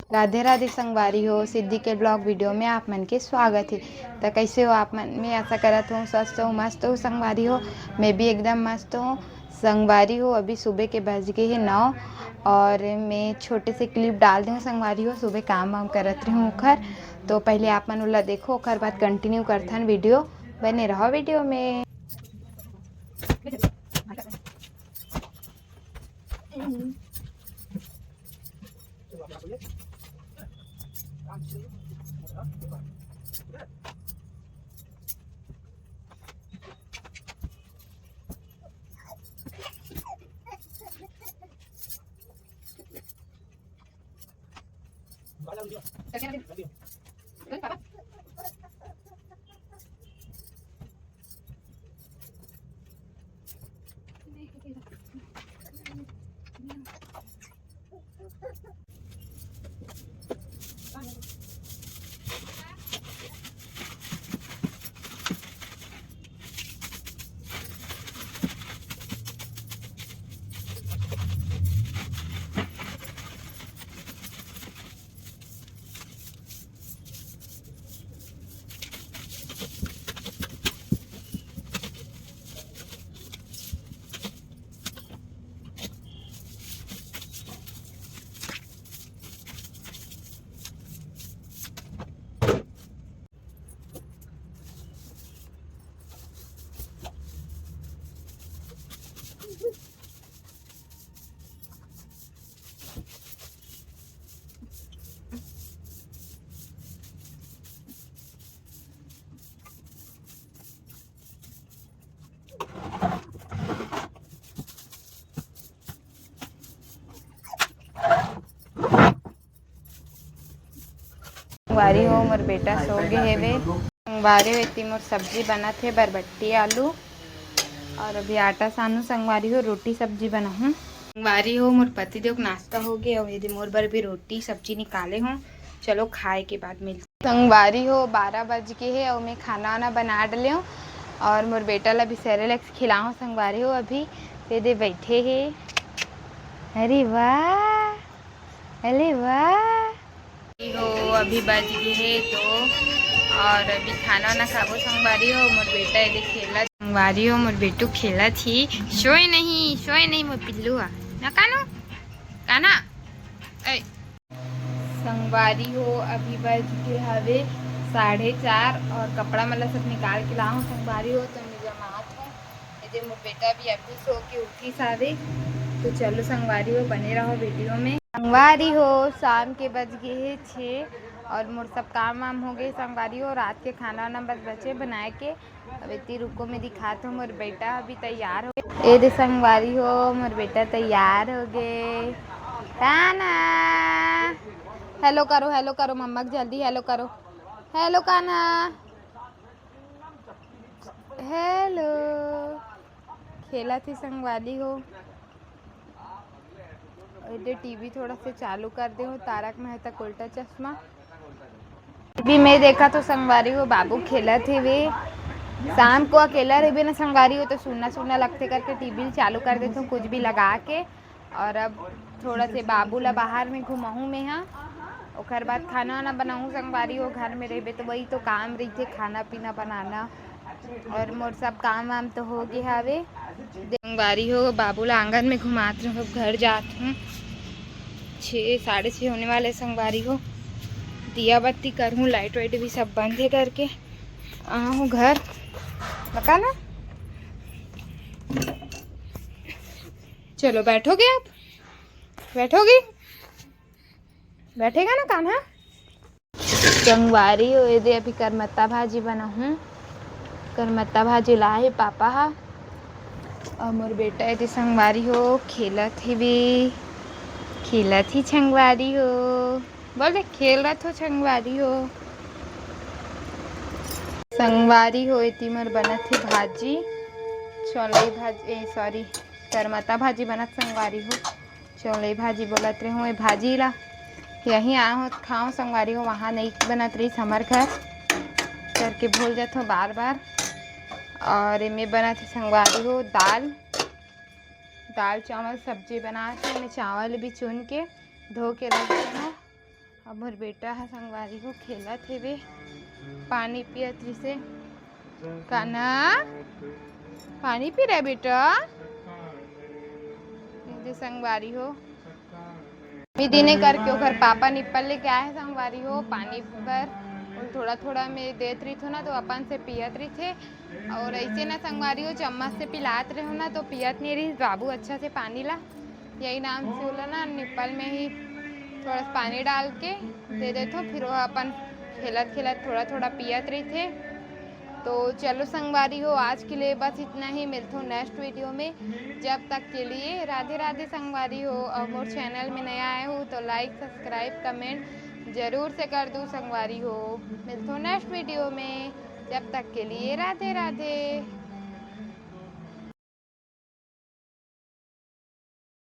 राधे राधे संगवारी हो। सिद्धि के ब्लॉग वीडियो में आप मन के स्वागत है। तो कैसे हो आप मन? मैं ऐसा करत हूँ स्वस्थ हूँ, मस्त हूँ संगवारी हो। मैं भी एकदम मस्त हूँ संगवारी हो। अभी सुबह के बज गए हैं 9 और मैं छोटे से क्लिप डाल दूँ संगवारी हो। सुबह काम वाम करत रही हूँ उखर। तो पहले आप मन उला देखो, उखर बाद कंटिन्यू करथन वीडियो। बने रहो वीडियो में। संगवारी हो मोर बेटा सो गे हेवे। संगवारी हो इतनी मोर सब्जी बना थे बरबट्टी आलू और अभी आटा सानू संगवारी हो रोटी सब्जी बना हूँ। संगवारी हो मोर पति देव नाश्ता हो गया और यदि मोर बर भी रोटी सब्जी निकाले हूँ। चलो खाए के बाद मिलते। संगवारी हो 12 बज के है और मैं खाना वाना बना डाले हूँ और मोर बेटा ला भी सेरेलैक्स खिलाऊँ संगवारी हो। अभी दे बैठे है। अरे वाह, अरे वाह हो। अभी बज गए है तो और अभी खाना वाना खाबो संगवारी हो। मोर बेटा यदि खेला संगवारी हो, मोर बेटू खेला थी। सोए नहीं मोर पिल्लू ना कानो काना ऐ संगवारी हो। अभी बज गए हवे 4:30 और कपड़ा मतलब सब निकाल के लाऊं संगवारी हो। तो मैं जमात हूँ यदि मोर बेटा भी अभी सो के उठी सावे। तो चलो संगवारी हो बने रहो वीडियो में। संगवारी हो शाम के बज गए है 6 और मोर सब काम वाम हो गए संगवारी हो। रात के खाना वाना बस बचे बनाए के। अब इतनी रुको में दिखाता हूँ। मोर बेटा अभी तैयार हो ए दे संगवारी हो। मोर बेटा तैयार हो गए। काना हेलो करो मम्मा जल्दी हेलो करो। हेलो काना हेलो। खेला थी संगवारी हो। इधर टीवी थोड़ा सा चालू कर दे हो तारक मेहता का उल्टा चश्मा। टीवी में देखा तो संगवारी हो बाबू खेला थे वे। शाम को अकेला रहे ना संगवारी हो तो सुनना सुनना लगते करके टीवी चालू कर देते हूँ कुछ भी लगा के। और अब थोड़ा से बाबू ला बाहर में घुमाऊँ मैं यहाँ। और बाद खाना वाना बनाऊँ संगवारी हो। घर में रहे तो वही तो काम रही थे खाना पीना बनाना और मोर सब काम वाम तो हो गए हवे। संगवारी हो बाबू ला आंगन में घुमाते हूँ। घर जाती हूँ 6 साढ़े 6 होने वाले संगवारी हो। दिया बत्ती करूँ लाइट वाइट भी सब बंद है करके हूँ घर बता ना। चलो बैठोगे आप? बैठोगे? बैठेगा ना कान्हा? संगवारी हो यदि अभी करमत्ता भाजी बना हूँ। करमत्ता भाजी लाए पापा हा और मोर बेटा यदि संगवारी हो खेला थी भी खेला थी संगवारी हो। बोले खेल रहा था संगवारी हो। संगवारी हो इतनी मोर बना थी भाजी छोले भाजी सॉरी करमत्ता भाजी बनत संगवारी हो। छोले भाजी बोलत रहे हूँ भाजी ला यहीं आ हो खाओ संगवारी हो। वहाँ नहीं बनत रही हमार घर करके भूल जाता हूँ बार बार। और मैं बना थी संगवारी हो दाल चावल सब्जी बना के मैं चावल भी चुन के धो के रख देना अब मोर बेटा है संगवारी को खेलत हेवे, पानी पियत से। काना पानी पी रहा बेटा? संगवारी हो दिने करके ओकर पापा निप्पल लेके आए संगवारी हो पानी पर, और थोड़ा थोड़ा में देत रही थो ना तो अपन से पियत रही थे। और ऐसे ना संगवारी हो चम्मच से पिलात रहे हो ना तो पियत नहीं रही बाबू अच्छा से पानी ला, यही नाम से बोला ना निप्पल में ही थोड़ा सा पानी डाल के दे देते, फिर वो अपन खेलत खेलत थोड़ा थोड़ा पियत रही थे। तो चलो संगवारी हो आज के लिए बस इतना ही, मिलते हो नेक्स्ट वीडियो में। जब तक के लिए राधे राधे संगवारी हो। और मोर चैनल में नया आए हो तो लाइक सब्सक्राइब कमेंट जरूर से कर दूँ संगवारी हो। मिलते हो नेक्स्ट वीडियो में, जब तक के लिए राधे राधे।